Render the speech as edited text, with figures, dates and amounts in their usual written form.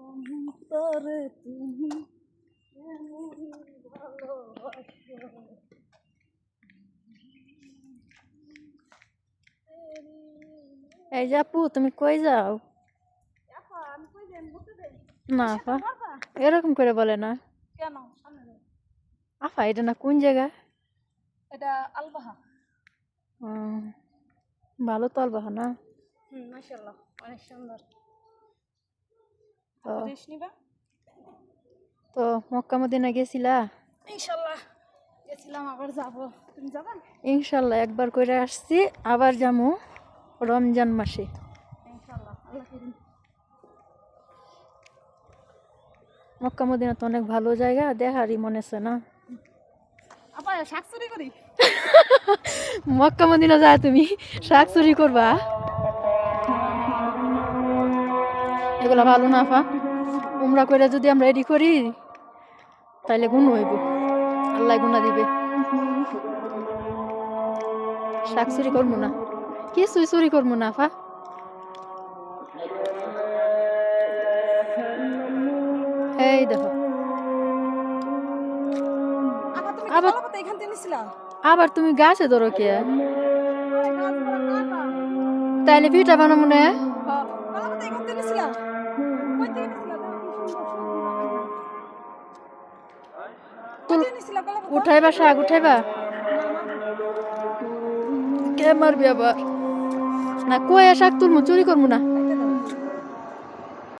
অন্তরে তুমি এমন ভালোবাসো। এই যে আপু, তুমি কই যাও? না আপা, এরকম করে বলে না। কেন? আপা এটা না কোন জায়গা? এটা আলবাহা। ভালো তো আলবাহা না? মাশাআল্লাহ, অনেক সুন্দর। তো দেশ নিবা? তো মক্কা মদিনা গেছিলা? ইনশাআল্লাহ গেছিলাম, আবার যাব। তুমি যাবা? ইনশাল্লাহ একবার কইরা আসছি, আবার যামু রমজান মাসে। ইনশাআল্লাহ, আল্লাহ করিম। মক্কা মদিনা তো অনেক ভালো জায়গা, দেখারই মনে আছে না? আপা শাক চুরি করি। মক্কা মদিনা যায় তুমি শাক চুরি করবা? এগুলা ভালো না আপা। উমরা করে যদি আমরা রেডি করি তাইলে গুণ হইব, আল্লাহ গুণা দিবে। শাক চুরি করবো না, কিছুই চুরি করবো না আপা। এই দেখো আপা তুমি আবার কলাপাতা এখান থেকে নিছিলা? আবার তুমি গাছে ধরো কে? আরে গাছ বড় কাটা। তাইলে পিঠা বানাবো না? কলাপাতা এখান থেকে নিছিলা? কই থেকে নিছিলা? দাও কি সুন্দর সবজি বাগান। কই থেকে নিছিলা কলাপাতা? উঠাইবা শাক উঠাইবা? না মারবো। কে মারবি আবার? না কয়ে শাক তুলমু, চুরি করবো না।